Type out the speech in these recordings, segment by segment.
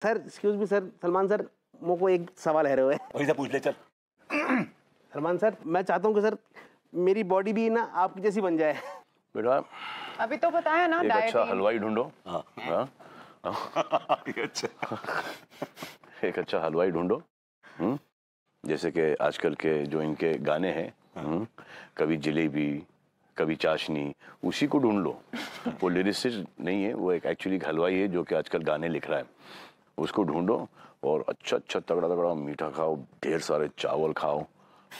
Sir excuse me sir, Salman sir मुझको एक सवाल है रहे वही से पूछ ले चल। सलमान सर मैं चाहता हूँ कि सर मेरी बॉडी भी ना आपकी जैसी बन जाए। बेटा अभी तो बताया ना एक अच्छा डाइट। हलवाई ढूंढो। हाँ अच्छा। एक अच्छा हलवाई ढूंढो। जैसे कि आजकल के जो इनके गाने हैं, कभी जलेबी कभी चाशनी, उसी को ढूंढ लो। वो लिरिसिस्ट नहीं है, वो एक एक्चुअली हलवाई है जो कि आजकल गाने लिख रहा है। उसको ढूंढो और अच्छा अच्छा तगड़ा तगड़ा मीठा खाओ, ढेर सारे चावल खाओ,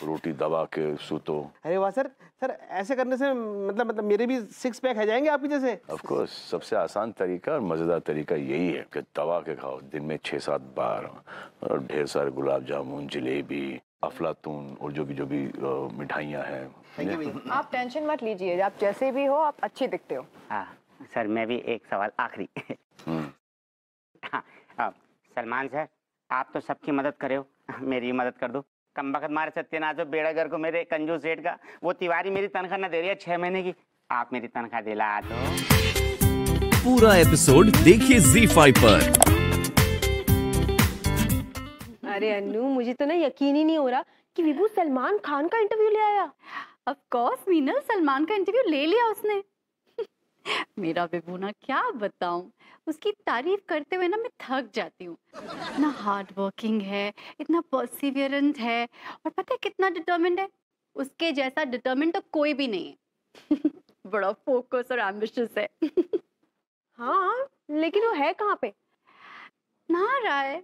रोटी दबा के सूतो। अरे वाह सर, सर ऐसे करने से मतलब मेरे भी 6 पैक आ जाएंगे आपकी जैसे। ऑफ कोर्स सबसे आसान तरीका और मजेदार तरीका यही है कि दबा के खाओ दिन में 6-7 बार, और ढेर सारे गुलाब जामुन, जलेबी, अफलातून और जो भी मिठाइयाँ हैं। आप टेंशन मत लीजिए, आप जैसे भी हो आप अच्छे दिखते हो। हाँ सर, मैं भी एक सवाल आखिरी। हाँ सलमान सर, आप तो सबकी मदद करे हो, मेरी मदद कर दो। कम वक्त मारे सत्यनाथ बेड़ागर को, मेरे कंजूस सेठ का वो तिवारी मेरी तनख्वाह न दे रही है 6 महीने की, आप मेरी तनख्वाह दिला दो। पूरा एपिसोड देखिए ZEE5 पर। अरे अन्नू, मुझे तो ना यकीन ही नहीं हो रहा कि विभू सलमान खान का इंटरव्यू ले आया। ऑफ कोर्स मीनल, सलमान का इंटरव्यू ले लिया उसने। मेरा विभू ना क्या बताऊं, उसकी तारीफ करते हुए ना मैं थक जाती हूँ। इतना हार्ड वर्किंग है, इतना परसिवियरेंट है, और पता है कितना डिटर्मिन्ड है। उसके जैसा डिटर्मिन्ड तो कोई भी नहीं है। बड़ा फोकस और एम्बिशियस है। हाँ, लेकिन वो है कहाँ पे? नहा रहा है।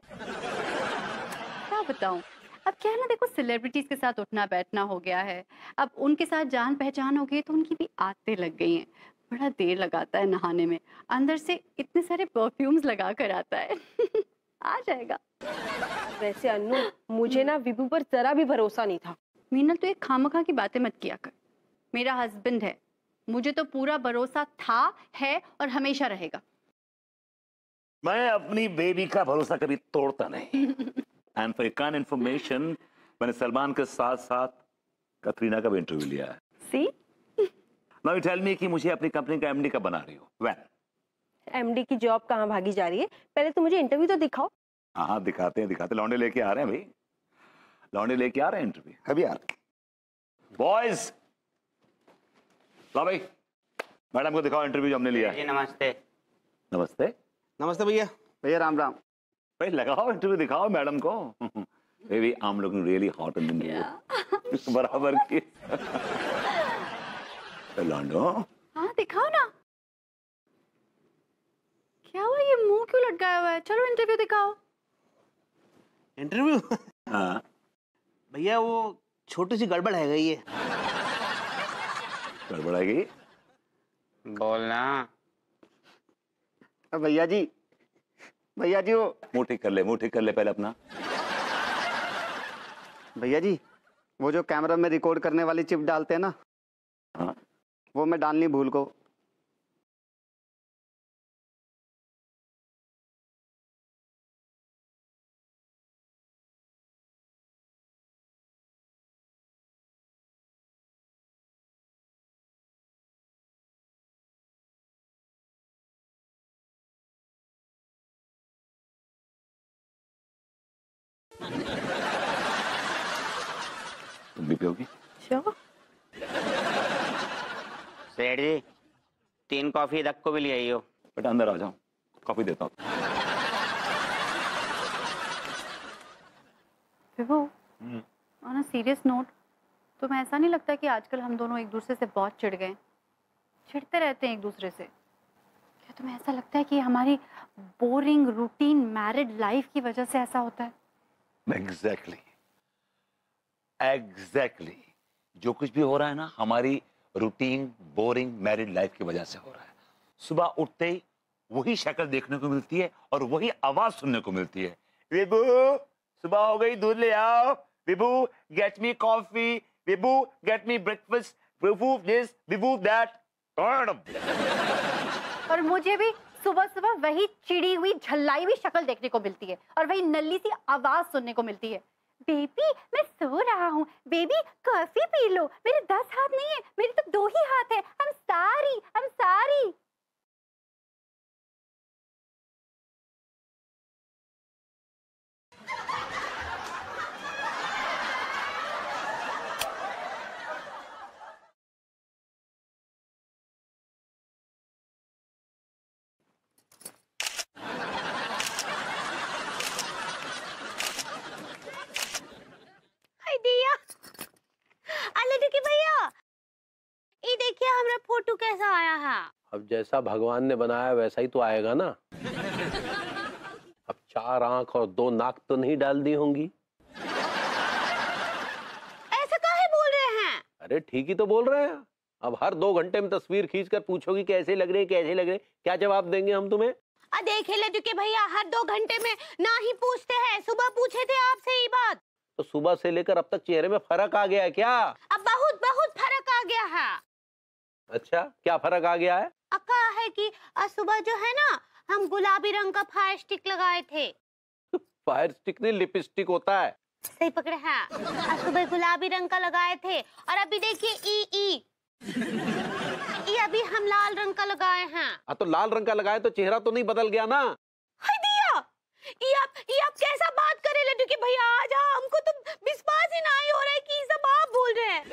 क्या बताऊं, अब क्या है ना, देखो सेलिब्रिटीज के साथ उठना बैठना हो गया है, अब उनके साथ जान पहचान हो गई तो उनकी भी आदतें लग गई हैं। बड़ा देर लगाता है नहाने में, अंदर से इतने सारे परफ्यूम्स लगा कर आता है। आ जाएगा। वैसे अन्नू, मुझे ना विभू पर जरा भी भरोसा नहीं था। मीनल तो एक खामखा की बातें मत किया कर, मेरा हस्बैंड है, मुझे तो पूरा भरोसा था, है और हमेशा रहेगा। मैं अपनी बेबी का भरोसा कभी तोड़ता नहीं। एंड फॉर काइंड इन्फॉर्मेशन, मैंने सलमान के साथ साथ कतरीना का भी इंटरव्यू लिया है। सी नाउ यू टेल मी कि मुझे अपनी कंपनी का एमडी कब बना रही हो? व्हेन? एमडी की जॉब कहाँ भागी जा रही है? पहले तो मुझे इंटरव्यू तो दिखाओ। हाँ दिखाते हैं, लौंडे लेके आ रहे हैं भाई, लौंडे लेके आ रहे हैं इंटरव्यू अभी यार। बॉयज ला भाई, मैडम को दिखाओ इंटरव्यू जो हमने लिया है। जी नमस्ते। नमस्ते। नमस्ते भैया। भैया राम राम। भाई लगाओ इंटरव्यू, दिखाओ मैडम को। Baby I am looking really hot in the बराबर की। लौंडो हाँ दिखाओ ना, क्या हुआ, ये मुंह क्यों लटकाया हुआ है? चलो इंटरव्यू दिखाओ। इंटरव्यू? हाँ भैया वो छोटी सी गड़बड़ है गई है। गड़बड़ है गई? बोलना। भैया जी वो मुंह ठीक कर ले पहले अपना। भैया जी, वो जो कैमरा में रिकॉर्ड करने वाली चिप डालते हैं ना, हाँ वो मैं डालनी भूल को। तुम भी पियोगी? श्योर। सेठ जी 3 कॉफी धक को भी ले आई हो। बेटा अंदर आ जाओ, कॉफी देता हूँ। विभू, ऑन अ सीरियस नोट, तुम्हें ऐसा नहीं लगता कि आजकल हम दोनों एक दूसरे से बहुत चिढ़ गए? चिढ़ते रहते हैं एक दूसरे से। क्या तुम्हें ऐसा लगता है कि हमारी बोरिंग रूटीन मैरिड लाइफ की वजह से ऐसा होता है? एग्जैक्टली जो कुछ भी हो रहा है ना, हमारी रूटीन बोरिंग मैरिड लाइफ की वजह से हो रहा है। सुबह उठते ही वही शक्ल देखने को मिलती है और वही आवाज सुनने को मिलती है। विभू सुबह हो गई, दूध ले आओ। Vibhu get me coffee. Vibhu get me breakfast. Vibhu this, Vibhu that. और मुझे भी सुबह सुबह वही चिड़ी हुई झल्लाई हुई शक्ल देखने को मिलती है और वही नल्ली सी आवाज सुनने को मिलती है। बेबी मैं सो रहा हूँ, बेबी कॉफी पी लो। मेरे 10 हाथ नहीं है, मेरे तो 2 ही हाथ है। I am sorry. अब जैसा भगवान ने बनाया वैसा ही तो आएगा ना। अब 4 आंख और 2 नाक तो नहीं डाल दी होंगी। ऐसा काहे बोल रहे हैं? अरे ठीक ही तो बोल रहे हैं। अब हर 2 घंटे में तस्वीर खींचकर पूछोगी कैसे लग रहे, कैसे लग रहे, क्या जवाब देंगे हम तुम्हें? देखे लड्डू के भैया, हर 2 घंटे में ना ही पूछते हैं। सुबह पूछे थे आपसे ये बात। तो सुबह से लेकर अब तक चेहरे में फर्क आ गया है क्या? अब बहुत बहुत फर्क आ गया है। अच्छा, क्या फर्क आ गया है? अक्का है कि आज सुबह जो है ना, हम गुलाबी रंग का फायर स्टिक लगाए थे। फायर स्टिक नहीं, लिपस्टिक होता है। सही पकड़े हैं। आज सुबह गुलाबी रंग का लगाए थे और अभी देखिए ई ये अभी हम लाल रंग का लगाए हैं। हाँ तो लाल रंग का लगाए तो चेहरा तो नहीं बदल गया ना? हाय दिया, ये आप कैसा बात करे लड्डू के भैया? आज हमको तो विश्वास ही नहीं हो रहा है कि सब आप बोल रहे हैं।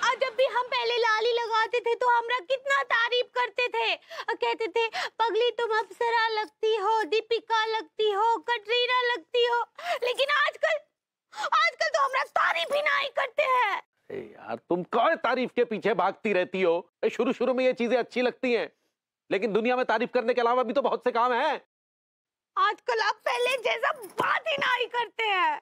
आज जब भी हम पहले लाली लगाते थे तो हमरा कितना तारीफ करते थे और कहते थे पगली तुम अप्सरा लगती हो, दीपिका लगती हो, कटरीना लगती हो। लेकिन आजकल तो हमरा तारीफ ही नहीं करते हैं। यार तुम कौन तारीफ के पीछे भागती रहती हो? शुरू में ये चीजें अच्छी लगती हैं, लेकिन दुनिया में तारीफ करने के अलावा भी तो बहुत से काम हैं। आजकल आप पहले जैसा बात ही नहीं करते हैं।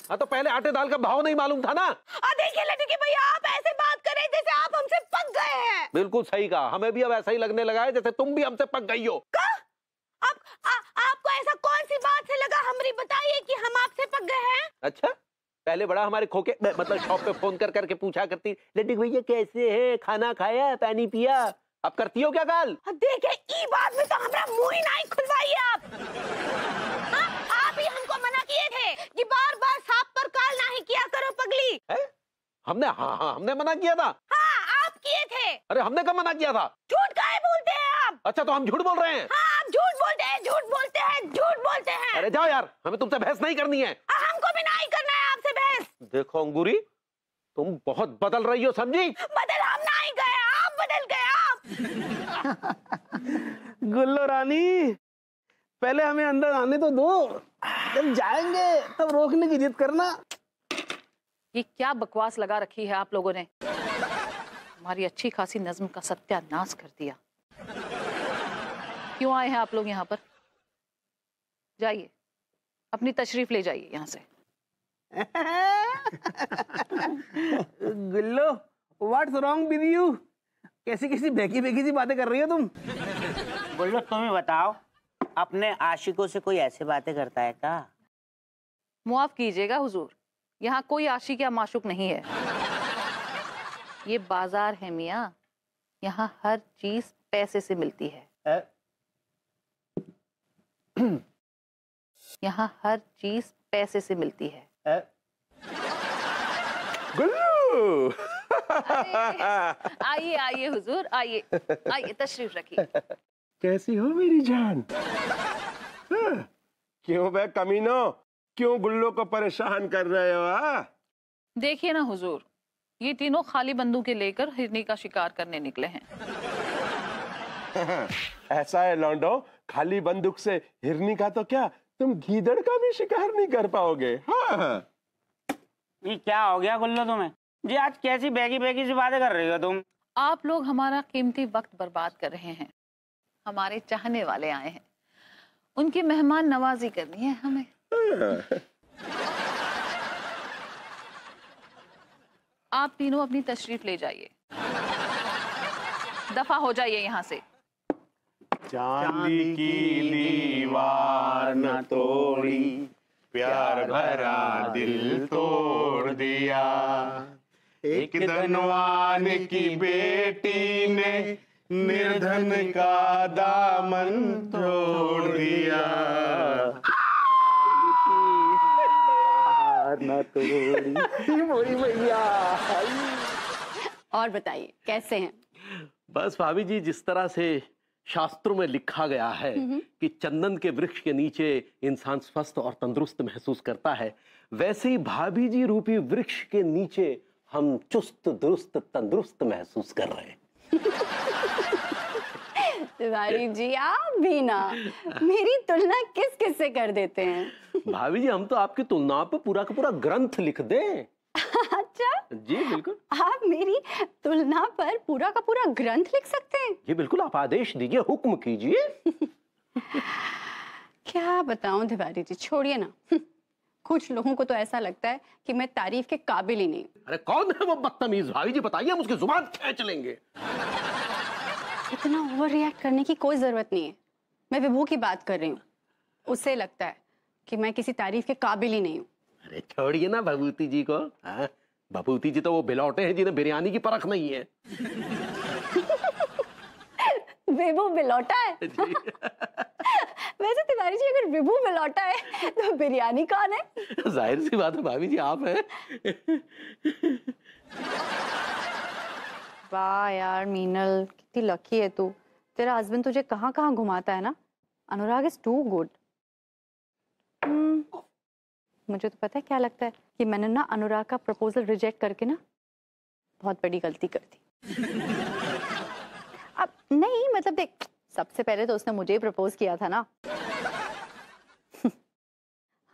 हाँ तो पहले आटे दाल का भाव नहीं मालूम था ना? देखिए लड्डू के भैया, आप ऐसे बात कर रहे जैसे आप हमसे पक गए हैं। बिल्कुल सही कहा, हमें भी अब ऐसा ही लगने लगा है जैसे तुम भी हमसे पक गई हो। आपको ऐसा कौन सी बात से लगा? हमरी बताइए कि हम आपसे पक गए हैं। अच्छा, पहले बड़ा हमारे खोके मतलब शॉप पे फोन कर करके पूछा करती, लड्डू भैया कैसे है, खाना खाया, पानी पिया। अब करती हो क्या गाल? देखे ई बात में तो हमरा मुंह ही नहीं खुलवाइए आप। आप ही हमको मना किए थे कि बार-बार सांप पर काल नहीं किया करो पगली। हमने हमने मना किया था? हाँ, आप किए थे। अरे हमने कब मना किया था? झूठ काहे बोलते हैं आप? अच्छा तो हम झूठ बोल रहे हैं? हाँ, आप झूठ बोलते हैं, झूठ बोलते हैं, झूठ बोलते हैं। अरे जाओ यार, हमें तुमसे बहस नहीं करनी है। हमको भी नहीं करना है आपसे बहस। देखो अंगूरी, तुम बहुत बदल रही हो, समझी? बदल हम नहीं गए, आप बदल गए। गुल्लो रानी, पहले हमें अंदर आने तो दो, जब जाएंगे तब रोकने की जिद करना। ये क्या बकवास लगा रखी है आप लोगों ने? हमारी अच्छी खासी नज्म का सत्यानाश कर दिया। क्यों आए हैं आप लोग यहाँ पर? जाइए, अपनी तशरीफ ले जाइए यहाँ से। गुल्लो, व्हाट्स रॉन्ग विद यू? कैसी बेकी सी बातें कर रही हो तुम? गुल्लो तुम ही बताओ, अपने आशिकों से कोई ऐसे बातें करता है क्या? मुआफ कीजिएगा हुजूर, यहाँ कोई आशिक या माशूक नहीं है। ये बाजार है मियाँ, यहाँ हर चीज पैसे से मिलती है। यहाँ हर चीज पैसे से मिलती है। गुल्लू! आइए आइए हुजूर, आइए आइए, तशरीफ रखिए। कैसी हो मेरी जान? क्यों बे कमीनो, क्यों गुल्लो को परेशान कर रहे हो? देखिए ना हुजूर, ये तीनों खाली बंदूकें लेकर हिरनी का शिकार करने निकले हैं। ऐसा है लौंडो, खाली बंदूक से हिरनी का तो क्या, तुम गीदड़ का भी शिकार नहीं कर पाओगे। हाँ। ये क्या हो गया गुल्लो तुम्हें? जी आज कैसी बेगी सी बातें कर रही हो तुम? आप लोग हमारा कीमती वक्त बर्बाद कर रहे हैं। हमारे चाहने वाले आए हैं, उनकी मेहमान नवाजी करनी है हमें। आप तीनों अपनी तशरीफ ले जाइए, दफा हो जाइए यहाँ से। चांदी की दीवार न तोड़ी, प्यार भरा दिल तोड़ दिया। एक धनवान की बेटी ने निर्धन का दामन तोड़ दिया। न तोड़ी भैया। और बताइए कैसे हैं? बस भाभी जी, जिस तरह से शास्त्रों में लिखा गया है कि चंदन के वृक्ष के नीचे इंसान स्वस्थ और तंदुरुस्त महसूस करता है, वैसे ही भाभी जी रूपी वृक्ष के नीचे हम चुस्त दुरुस्त तंदुरुस्त महसूस कर रहे हैं। तिवारी जी आप भी ना मेरी तुलना किस किस से कर देते हैं। भाभी जी, हम तो आपकी तुलनाओं पे पूरा का पूरा ग्रंथ लिख दें। अच्छा जी बिल्कुल। आप मेरी तुलना पर पूरा का पूरा ग्रंथ लिख सकते हैं? जी बिल्कुल, आप आदेश दीजिए, हुक्म कीजिए। क्या बताऊं तिवारी जी, छोड़िए ना। कुछ लोगों को तो ऐसा लगता है कि मैं तारीफ के काबिल ही नहीं। अरे कौन है वो बदतमीज? भाभी जी बताइए, हम उसकी जुबान खींच लेंगे। इतना ओवर रिएक्ट करने की कोई जरूरत नहीं है। मैं विभू की बात कर रही हूँ। उसे लगता है कि मैं किसी तारीफ के काबिल ही नहीं हूँ। अरे छोड़िए ना भभूति जी को। हाँ, भभूति जी तो वो बिलौटे हैं जिन्हें बिरयानी की परख नहीं है। विभू बिलौटा है? वैसे तिवारी जी, अगर विभू बिलौटा है तो बिरयानी कौन है? जाहिर सी बात है भाभी जी, आप हैं। वाह यार मीनल, कितनी लकी है तू। तेरा हस्बैंड तुझे कहाँ कहाँ घुमाता है ना। अनुराग इज टू गुड। मुझे तो पता है क्या लगता है कि मैंने ना अनुराग का प्रपोजल रिजेक्ट करके ना बहुत बड़ी गलती कर दी। अब नहीं, मतलब देख, सबसे पहले तो उसने मुझे ही प्रपोज किया था ना।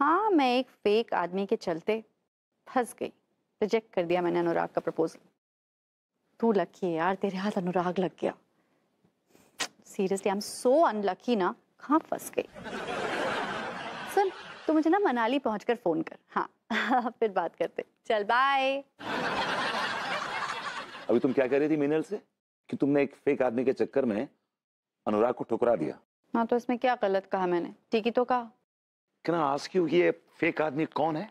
हाँ, मैं एक फेक आदमी के चलते फंस गई। रिजेक्ट कर दिया मैंने अनुराग का प्रपोजल। तू लकी है यार, तेरे हाथ अनुराग लग गया। Seriously I am so unlucky ना, कहाँ फंस गई। सुन, तू मुझे ना मनाली पहुंचकर फोन कर। हाँ फिर बात करते। चल बाय। अभी तुम क्या कह रही थी मीनल से कि तुमने एक फेक आदमी के चक्कर में अनुराग को ठुकरा दिया? हाँ, तो इसमें क्या गलत कहा मैंने? ठीक ही तो कहा। Can I ask you ये फेक आदमी कौन है?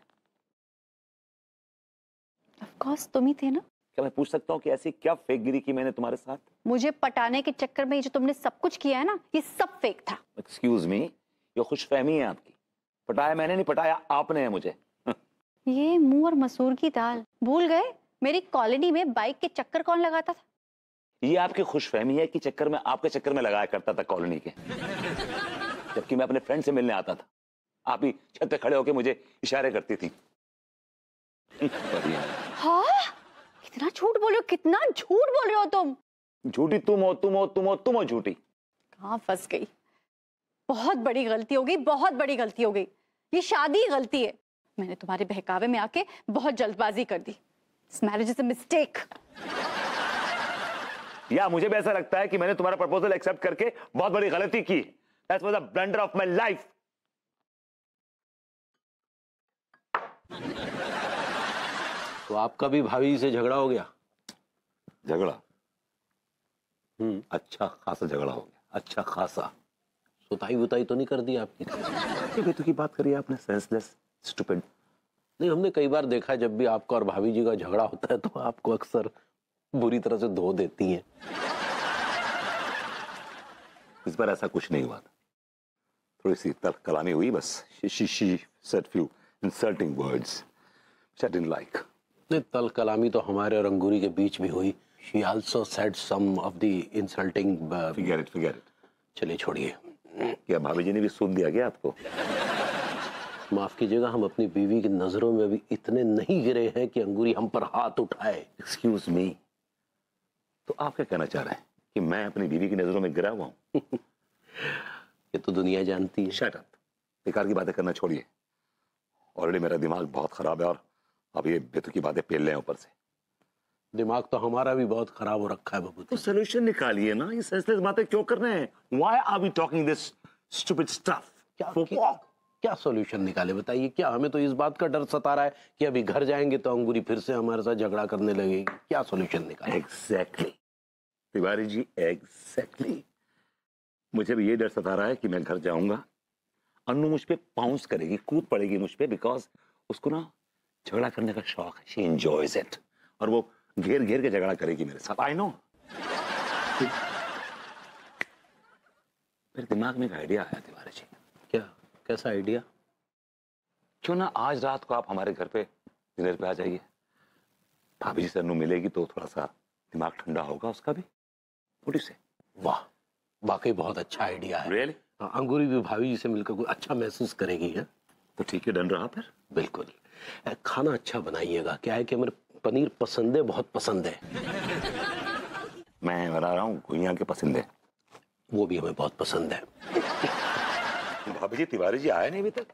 Of course तुम ही थे ना। क्या मैं पूछ सकता हूँ कि ऐसी क्या फेकगिरी की मैंने तुम्हारे साथ? मुझे पटाने के चक्कर में ये जो तुमने सब कुछ किया है ना, ये सब फेक था। Excuse me, ये खुशफहमी है आपकी। पटाया मैंने नहीं, पटाया आपने है मुझे। ये मुंह और मसूर की दाल भूल गए? मेरी कॉलोनी में बाइक के चक्कर कौन लगाता था? ये आपकी खुशफहमी है कि चक्कर में आपके चक्कर में लगाया करता था कॉलोनी के, जबकि मैं अपने फ्रेंड से मिलने आता था। आप ही छत पे खड़े होके मुझे इशारे करती थी। हाँ? कितना झूठ बोल रहे हो, कितना झूठ बोल रहे हो तुम। झूठी तुम हो, तुम हो, तुम हो, तुम हो झूठी। कहाँ फंस गई। बहुत बड़ी गलती हो गई, बहुत बड़ी गलती हो गई। ये शादी गलती है। मैंने तुम्हारे बहकावे में आके बहुत जल्दबाजी कर दी। This marriage is a mistake. या मुझे भी ऐसा लगता है कि मैंने तुम्हारा प्रपोजल एक्सेप्ट करके बहुत बड़ी गलती की। That was a blunder of my life. तो आपका भी भाभी से झगड़ा हो गया? झगड़ा? अच्छा खासा झगड़ा हो गया, अच्छा खासा। सुताई बुताई तो नहीं कर दी आपकी? बेतु की बात करी आपने, सेंसलेस, स्टूपिड। नहीं, हमने कई बार देखा है जब भी आपका और भाभी जी का झगड़ा होता है तो आपको अक्सर बुरी तरह से धो देती हैं। इस बार ऐसा कुछ नहीं हुआ था, थोड़ी सी कलामी हुई बस। she said few insulting words which I didn't like. नहीं, तल कलामी तो हमारे और अंगूरी के बीच भी हुई। She also said some of the insulting. Forget it. चलिए छोड़िए। क्या भाभी जी ने भी सुन दिया क्या आपको? माफ कीजिएगा, हम अपनी बीवी की नजरों में अभी इतने नहीं गिरे हैं कि अंगूरी हम पर हाथ उठाए। एक्सक्यूज मी, तो आप क्या कहना चाह रहे हैं कि मैं अपनी बीवी की नजरों में गिरा हुआ हूं? ये तो दुनिया जानती है। शट अप, बेकार की बातें करना छोड़िए। ऑलरेडी मेरा दिमाग बहुत खराब है और अब ये बेतु की बातें पेल रहे हैं ऊपर से। दिमाग तो हमारा भी बहुत खराब हो रखा है बाबू। तो सोल्यूशन निकालिए ना, ये सेंसलेस बातें क्यों कर रहे हैं? Why are we talking this stupid stuff? क्या सॉल्यूशन निकाले बताइए। क्या हमें तो इस बात का डर सता रहा है कि अभी घर जाएंगे तो अंगूरी फिर से हमारे साथ झगड़ा करने लगेगी। क्या सॉल्यूशन निकाले? Exactly Tiwari ji, exactly. मुझे भी ये डर सता रहा है कि मैं घर जाऊंगा, अन्नू मुझ पे पाउंस करेगी, कूद पड़ेगी मुझ पे, बिकॉज उसको ना झगड़ा करने का शौक है। शी एंजॉयज इट, और वो घेर घेर के झगड़ा करेगी मेरे साथ। I know. मेरे दिमाग में एक आइडिया आया तिवारी जी। क्या? कैसा आइडिया? क्यों ना आज रात को आप हमारे घर पे डिनर पे आ जाइए। भाभी जी से अन्नू मिलेगी तो थोड़ा सा दिमाग ठंडा होगा उसका भी। थोड़ी से। वाह, वाकई बहुत अच्छा आइडिया है। Really? अंगूरी भी भाभी जी से मिलकर कुछ अच्छा महसूस करेगी है। तो ठीक है, डन रहा फिर। बिल्कुल। खाना अच्छा बनाइएगा। क्या है कि हमें पनीर पसंद है, बहुत पसंद है। मैं बना रहा हूँ गुइया के पसंद है, वो भी हमें बहुत पसंद है। भाभी जी, तिवारी जी आए नहीं अभी तक?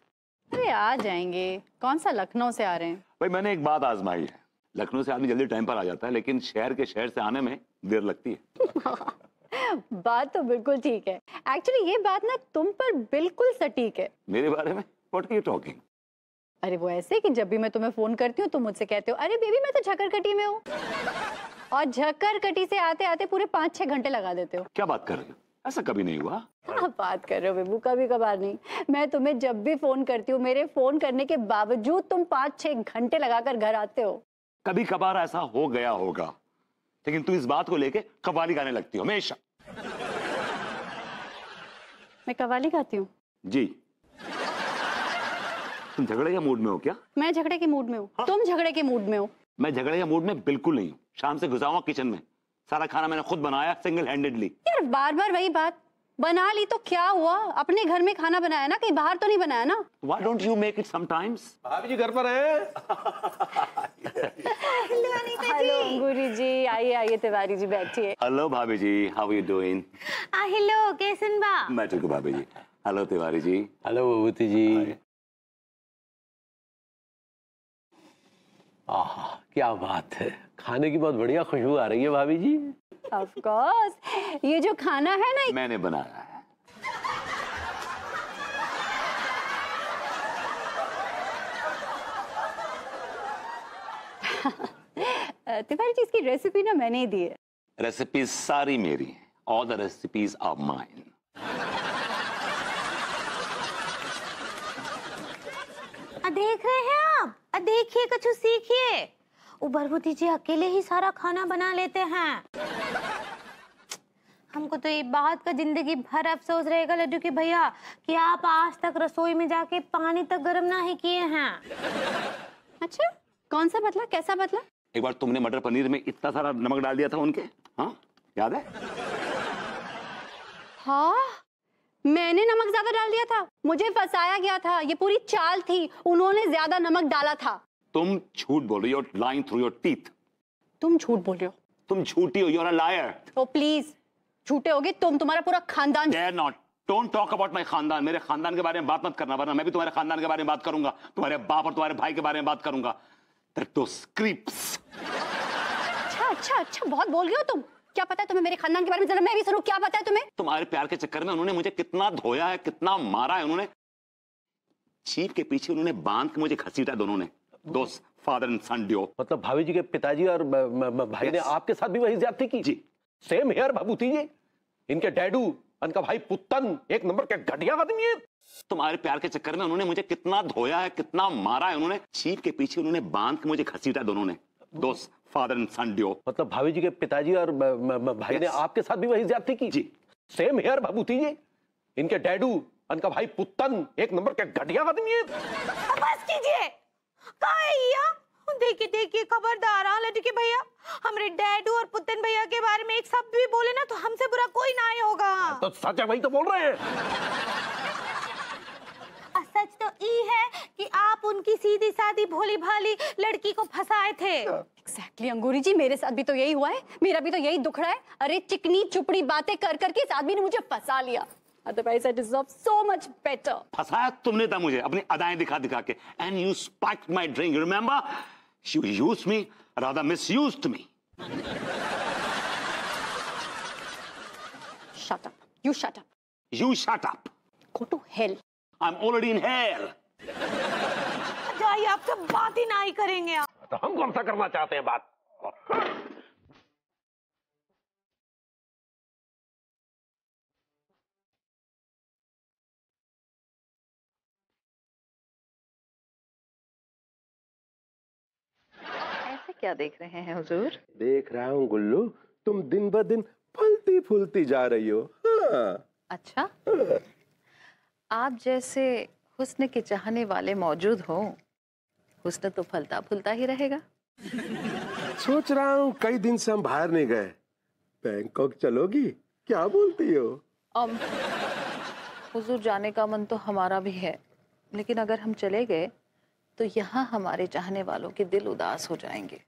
अरे आ जाएंगे, कौन सा लखनऊ से आ रहे हैं? भाई मैंने एक बात आजमाई है, लखनऊ से आदमी जल्दी टाइम पर आ जाता है, लेकिन शहर से आने में देर लगती है। बात तो बिल्कुल ठीक है। एक्चुअली ये बात ना तुम पर बिल्कुल सटीक है। मेरे बारे में? What are you talking? अरे वो ऐसे कि जब भी मैं तुम्हें फोन करती हूँ तुम मुझसे कहते हो अरे बेबी मैं तो झक्करकटी में हूँ, और झक्करकटी से आते आते पूरे 5-6 घंटे लगा देते हो। क्या बात कर रहे हो? ऐसा कभी नहीं हुआ। क्या बात कर रहे हो बेबू, कभी कभार नहीं। मैं तुम्हें जब भी फोन करती हूँ मेरे फोन करने के बावजूद तुम 5-6 घंटे लगाकर घर आते हो। कभी कभार ऐसा हो गया होगा, लेकिन तू इस बात को लेके कव्वाली गाने लगती हो हमेशा। मैं कव्वाली गाती हूँ? जी। तुम झगड़े के मूड में हो क्या? मैं झगड़े के मूड में हूँ। हाँ? तुम झगड़े के मूड में हो। मैं झगड़े के मूड में बिल्कुल नहीं हूँ। शाम से घुसा हुआ किचन में, सारा खाना मैंने खुद बनाया सिंगल हैंडेडली। यार बार बार वही बात, बना ली तो क्या हुआ, अपने घर में खाना बनाया ना, कहीं बाहर तो नहीं बनाया ना। Why don't you make it sometimes? भाभी जी घर पर हैं? हेलो गुरु जी, आइए आइए तिवारी जी बैठिए। हेलो भाभी जी, how are you doing? Hello कैसन बा? मैं ठीक हूँ भाभी जी। हेलो तिवारी जी। हेलो विभूति जी। आहा क्या बात है, खाने की बहुत बढ़िया खुशबू आ रही है भाभी जी। ऑफ कोर्स, ये जो खाना है ना मैंने बनाया है। तिवारी जी इसकी रेसिपी ना मैंने ही दी है। रेसिपीज सारी मेरी हैं। All the recipes are mine. देख रहे हैं आप? देखिए कुछ सीखिए। उबरबुती जी अकेले ही सारा खाना बना लेते हैं। हमको तो ये बात का जिंदगी भर अफसोस रहेगा लड्डू के भैया कि आप आज तक रसोई में जाके पानी तक गर्म ना ही किए हैं। अच्छा कौन सा बदला, कैसा बदला? एक बार तुमने मटर पनीर में इतना सारा नमक डाल दिया था उनके, हाँ याद है? हाँ मैंने नमक ज्यादा डाल दिया था, मुझे फंसाया गया था, ये पूरी चाल थी, उन्होंने ज्यादा नमक डाला था। तुम झूठ बोल रही हो, lying through your teeth. तुम झूठ बोल रहे हो। तुम झूठी हो, you're a liar. तो प्लीज झूठे होगे तुम, तुम्हारा पूरा खानदान। Dare not. Don't talk about my खानदान। मेरे खानदान के बारे में बात मत करना, वरना मैं भी तुम्हारे खानदान के बारे में बात करूंगा, तुम्हारे बाप और तुम्हारे भाई के बारे में बात करूंगा। Those creeps. अच्छा बहुत बोल गए हो तुम। क्या पता है तुम्हें मेरे खानदान के बारे में, जरा मैं भी सुनूं, क्या पता है तुम्हें? तुम्हारे प्यार के चक्कर में उन्होंने मुझे कितना धोया है, कितना मारा है उन्होंने। जीभ के पीछे उन्होंने बांध के मुझे घसीटा दोनों ने। दोस्त फादर एंड सन ड्यो। मतलब भाभी जी के पिताजी और भाई ने आपके साथ भी वही ज्यादती की? जी। सेम हेयर भभूति जी, इनके डैडू, इनका भाई पुत्तन एक नंबर के घटिया आदमी है। तुम्हारे प्यार के चक्कर में उन्होंने मुझे कितना धोया है, कितना मारा है उन्होंने। जीभ के पीछे उन्होंने बांध के मुझे घसीटा दोनों ने। दोस्त फादर एंड सन ड्यो। मतलब भाभी जी के पिताजी और भाई ने आपके साथ भी वही ज्यादती की? जी। सेम हेयर भभूति जी, इनके डैडू, इनका भाई पुत्तन एक नंबर के घटिया आदमी है। बस कीजिए, देखिए देखिए खबरदार हाँ लड्डू के भैया, हमारे डैडू और पुत्तन भैया के बारे में एक शब्द भी बोले ना तो हमसे बुरा कोई ना ही होगा। तो सच है, वही तो बोल रहे हैं। सच तो ये है कि आप उनकी सीधी सादी भोली भाली लड़की को फंसाए थे। एग्जैक्टली अंगूरी जी, मेरे साथ भी तो यही हुआ है, मेरा भी तो यही दुख रहा है। अरे चिकनी चुपड़ी बातें कर करके इस आदमी ने मुझे फंसा लिया। Otherwise I deserve so much better. फंसाया तुमने था मुझे अपनी अदाएं दिखा दिखा के। And you spiked my drink. You remember? You used me, rather misused me. Shut up. You shut up. You shut up. Go to hell. I'm already in hell. जाइए, आपसे बात ही ना ही करेंगे आप। तो हम कौन सा करना चाहते हैं बात? ऐसे क्या देख रहे हैं हुजूर? देख रहा हूँ गुल्लू, तुम दिन ब दिन फलती फूलती जा रही हो। हाँ। अच्छा, आप जैसे हुस्न के चाहने वाले मौजूद हो, हुस्न तो फलता फूलता ही रहेगा। सोच रहा हूँ कई दिन से हम बाहर नहीं गए, बैंकॉक चलोगी? क्या बोलती हो? हुजूर जाने का मन तो हमारा भी है, लेकिन अगर हम चले गए तो यहाँ हमारे चाहने वालों के दिल उदास हो जाएंगे।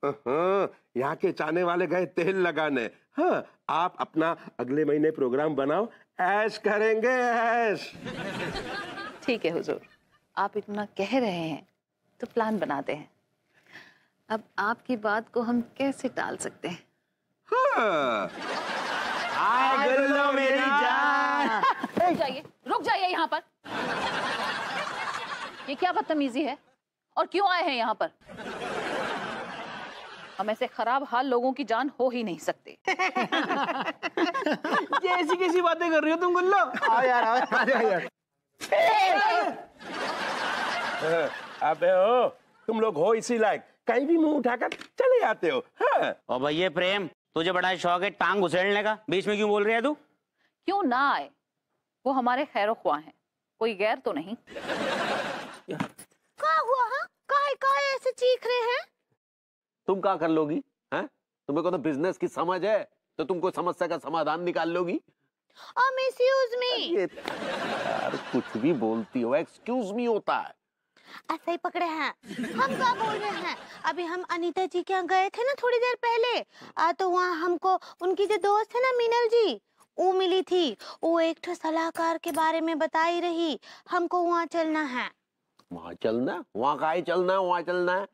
यहाँ के चाहने वाले गए तेल लगाने। हाँ, आप अपना अगले महीने प्रोग्राम बनाओ, ऐश करेंगे ऐश। ठीक है हुजूर, आप इतना कह रहे हैं तो प्लान बनाते हैं। अब आपकी बात को हम कैसे टाल सकते हैं? मेरी जान। रुक जाइए यहाँ पर। ये क्या बदतमीजी है और क्यों आए हैं यहाँ पर? हम ऐसे खराब हाल लोगों की जान हो ही नहीं सकते। ये ऐसी कैसी बातें कर रही हो तुम गुल्लो? आओ यार, आओ यार। अबे ओ, तुम लोग हो इसी लायक, कहीं भी मुंह उठाकर चले आते हो। हाँ। और भैया प्रेम, तुझे बड़ा शौक है टांग घुसेड़ने का, बीच में क्यों बोल रही है तू? क्यों ना आए, वो हमारे खैरो ख्वाह हैं, कोई गैर तो नहीं। क्या हुआ? हाँ, काहे ऐसे चीख रहे हैं? तुम क्या कर लोगी? हैं? तुम्हें को तो बिजनेस की समझ है, तो तुम कोई समस्या का समाधान निकाल लोगी। मिसयूज मी। यार कुछ भी बोलती हो, एक्सक्यूज मी होता है। ऐसे ही पकड़े हैं। हम क्या बोल रहे हैं? अभी हम अनीता जी के यहाँ गए थे ना थोड़ी देर पहले, तो वहाँ हमको उनकी जो दोस्त है ना मीनल जी, वो मिली थी। वो एक ठो सलाहकार के बारे में बताई रही, हमको वहाँ चलना है। वहाँ चलना? वहाँ काहे चलना है? वहाँ चलना है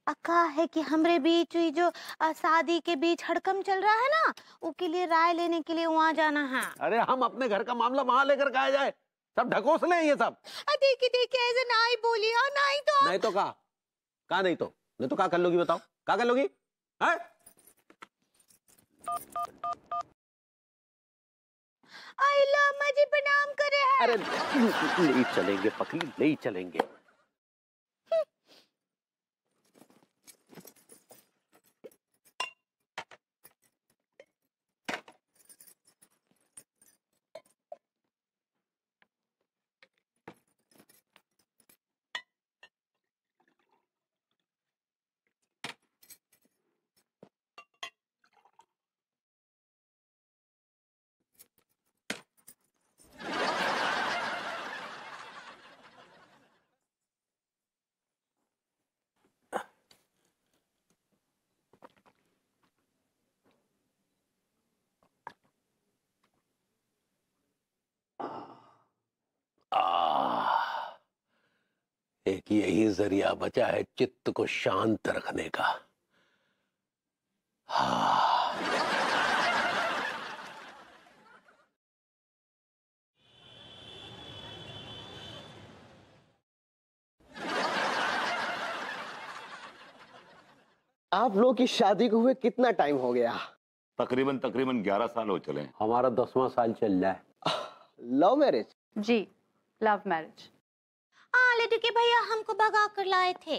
अक्का है कि हमरे बीच हुई जो शादी के बीच हड़कम चल रहा है ना, उसके लिए राय लेने के लिए वहाँ जाना है। अरे हम अपने घर का मामला वहाँ लेकर कहा जाए, सब ढकोस ले ये सब। देखिए ऐसे ना ही बोलिए। नहीं तो नहीं तो का नहीं तो क्या कर लोगी? बताओ क्या कर लोगी? है? आइला मुझे प्रणाम करे है। अरे ले चलेंगे पकली, ले चलेंगे। एक यही जरिया बचा है चित्त को शांत रखने का। हाँ। आप लोग की शादी को हुए कितना टाइम हो गया? तकरीबन 11 साल हो चले। हमारा 10वां साल चल रहा है। Love marriage? जी, लव मैरिज। लड्डू के भैया हमको भगा कर लाए थे।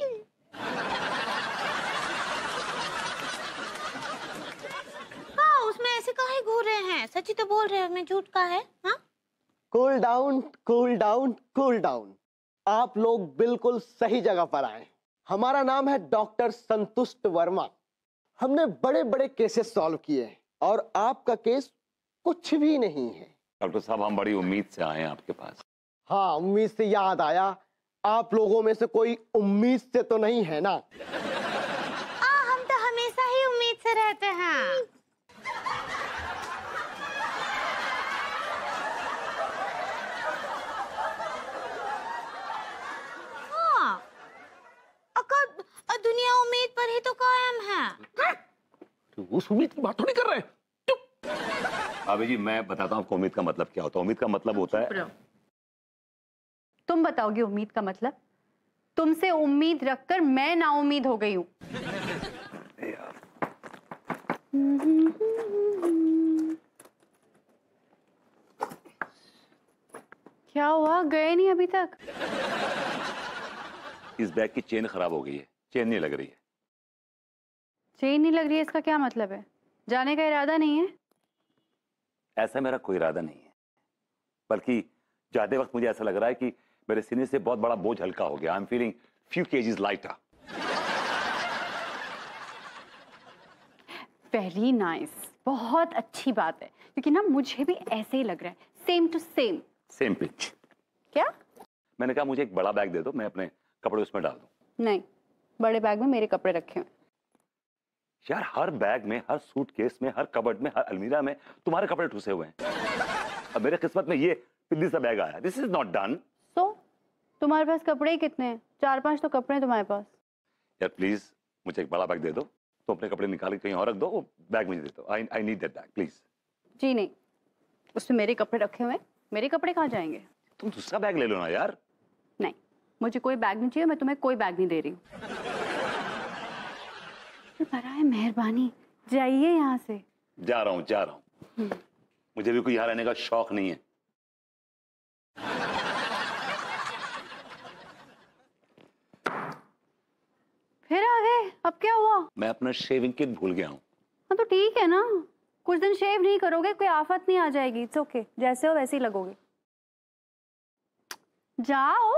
उसमें ऐसे काहे घूर रहे हैं? सच्ची तो बोल रहे हैं, मैं झूठ का है? हाँ? Cool down, cool down, cool down. आप लोग बिल्कुल सही जगह पर आए। हमारा नाम है डॉक्टर संतुष्ट वर्मा। हमने बड़े बड़े केसेस सॉल्व किए और आपका केस कुछ भी नहीं है। डॉक्टर साहब, हम बड़ी उम्मीद से आए हैं आपके पास। हाँ, उम्मीद से याद आया, आप लोगों में से कोई उम्मीद से तो नहीं है ना? हम तो हमेशा ही उम्मीद से रहते हैं। हाँ, दुनिया उम्मीद पर ही तो कायम है। तो उस उम्मीद की बात थोड़ी कर रहे हैं। भाभी जी, मैं बताता हूँ आपको उम्मीद का मतलब क्या होता है। उम्मीद का मतलब होता है, तुम बताओगे उम्मीद का मतलब? तुमसे उम्मीद रखकर मैं नाउम्मीद हो गई हूं। क्या हुआ, गए नहीं अभी तक? इस बैग की चेन खराब हो गई है, चेन नहीं लग रही है। चेन नहीं लग रही है, इसका क्या मतलब है? जाने का इरादा नहीं है? ऐसा मेरा कोई इरादा नहीं है, बल्कि जाते वक्त मुझे ऐसा लग रहा है कि मेरे सीने से बहुत बड़ा बोझ हल्का हो गया। I am feeling few KGs lighter. Very nice, बहुत अच्छी बात है, क्योंकि ना मुझे भी ऐसे ही लग रहा है, same to same. Same pitch. क्या? मैंने कहा मुझे एक बड़ा बैग दे दो, मैं अपने कपड़े उसमें डाल दूं। नहीं, बड़े बैग में मेरे कपड़े रखे हुए। यार, हर बैग में, हर सूटकेस में, हर कबर्ड में, हर अलमीरा में तुम्हारे कपड़े ठुसे हुए हैं। अब मेरे किस्मत में ये पिल्ली सा बैग आया। This is not done. तुम्हारे पास कपड़े ही कितने हैं? 4-5 तो कपड़े हैं तुम्हारे पास। यार प्लीज मुझे एक बड़ा बैग दे दो, तो अपने कपड़े निकाल के कहीं और रख दो, वो बैग मुझे दे दो। I need that bag please. जी नहीं, उसमें मेरे कपड़े रखे हुए हैं, मेरे कपड़े कहाँ जाएंगे? तुम दूसरा बैग ले लो ना यार। नहीं, मुझे कोई बैग नहीं चाहिए, मैं तुम्हें कोई बैग नहीं दे रही हूँ। बराए मेहरबानी जाइए यहाँ से। जा रहा हूँ। मुझे भी कोई यहाँ रहने का शौक नहीं है। फिर आ गए, अब क्या हुआ? मैं अपना शेविंग किट भूल गया हूँ। हाँ तो ठीक है ना, कुछ दिन शेव नहीं करोगे कोई आफत नहीं आ जाएगी। इट्स ओके, जैसे हो वैसे ही लगोगे। जाओ।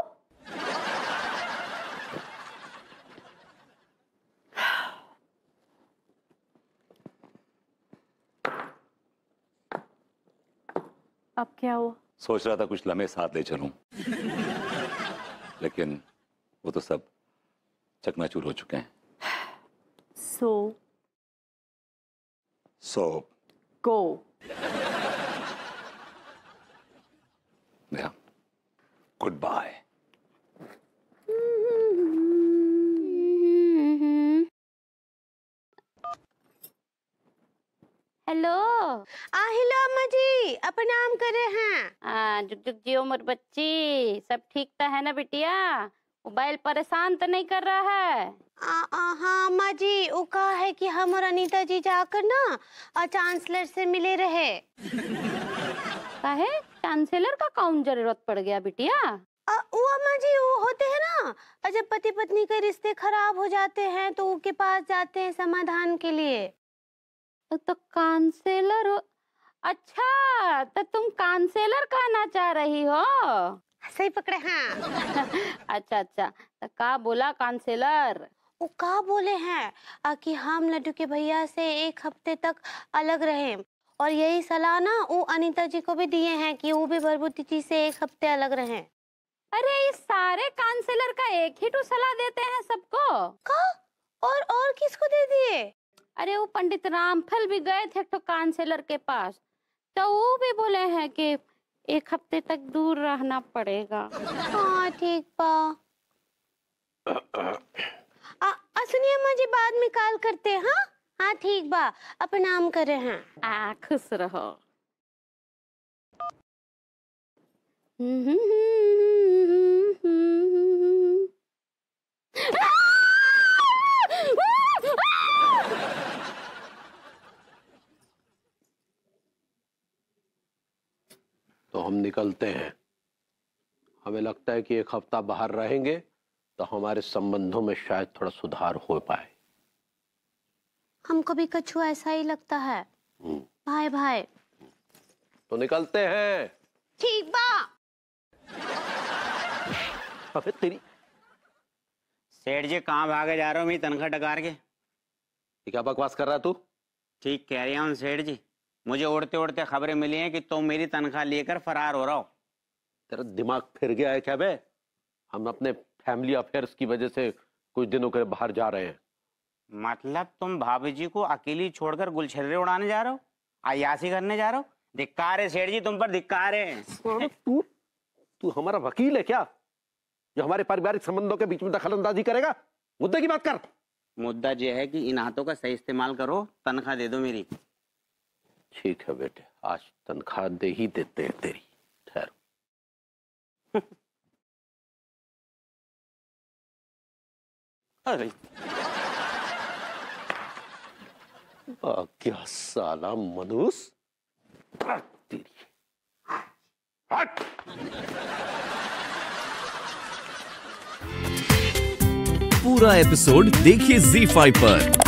अब क्या हुआ? सोच रहा था कुछ लम्हे साथ ले चलूं, लेकिन वो तो सब चकनाचूर हो चुके हैं। So go. Yeah. Goodbye. Hello hello अम्मा जी, प्रणाम करे हैं। जुग जुग जियो मोर बच्ची, सब ठीक तो है ना बिटिया? मोबाइल परेशान तो नहीं कर रहा है? हाँ अम्मा जी, वो कहा है कि हम और अनीता जी जाकर ना चांसलर से मिले रहे। काहे? चांसलर का कौन जरूरत पड़ गया बिटिया? वो अम्मा जी, वो होते हैं ना, जब पति पत्नी के रिश्ते खराब हो जाते हैं तो उनके पास जाते हैं समाधान के लिए। तो काउंसलर हो? अच्छा, तो तुम काउंसलर कहना चाह रही हो? सही पकड़े हैं। अच्छा, तो का बोला काउंसलर? वो का बोले हैं कि हम लड्डू के भैया से 1 हफ्ते तक अलग रहे, और यही सलाह ना वो अनीता जी को भी दिए हैं कि वो भी भरभूति जी से 1 हफ्ते अलग रहे। अरे ये सारे काउंसलर का एक ही तो सलाह देते हैं सबको? का? और किसको दे दिए? अरे वो पंडित रामफल भी गए थे तो काउंसलर के पास, तो वो भी बोले हैं कि 1 हफ्ते तक दूर रहना पड़ेगा। हाँ ठीक बा। सुनिए अम्मा जी, बाद में कॉल करते हैं। हाँ ठीक बा, प्रणाम करे हैं। खुश रहो। तो हम निकलते हैं। हमें लगता है कि 1 हफ्ता बाहर रहेंगे तो हमारे संबंधों में शायद थोड़ा सुधार हो पाए। हमको भी कछु ऐसा ही लगता है। भाई भाई तो निकलते हैं। ठीक बा। अबे तेरी सेठ जी, कहाँ भागे जा रहे हो मेरी तनख्वाह डकार के? क्या बकवास कर रहा तू? ठीक कह रही हूँ सेठ जी, मुझे उड़ते उड़ते खबरें मिली हैं कि तुम मेरी तनख्वाह लेकर फरार हो रहा हो। तेरा दिमाग फिर गया है क्या बे? हम अपने फैमिली अफेयर्स की वजह से कुछ दिनों के लिए बाहर जा रहे हैं। मतलब तुम भाभी जी को अकेली छोड़कर गुलछर्रे उड़ाने जा रहे हो, अय्यासी करने जा रहे हो? धिक्कार है सेठ जी, तुम पर धिक्कार है। तू हमारा वकील है क्या जो हमारे पारिवारिक संबंधों के बीच में दखलंदाजी करेगा? मुद्दे की बात कर। मुद्दा यह है कि इन हाथों का सही इस्तेमाल करो, तनख्वाह दे दो मेरी। ठीक है बेटे, आज तनख्वाह दे ही देते हैं तेरी। ठहरो। अरे क्या साला मनुष्य। तेरी हट। पूरा एपिसोड देखिए ZEE5 पर।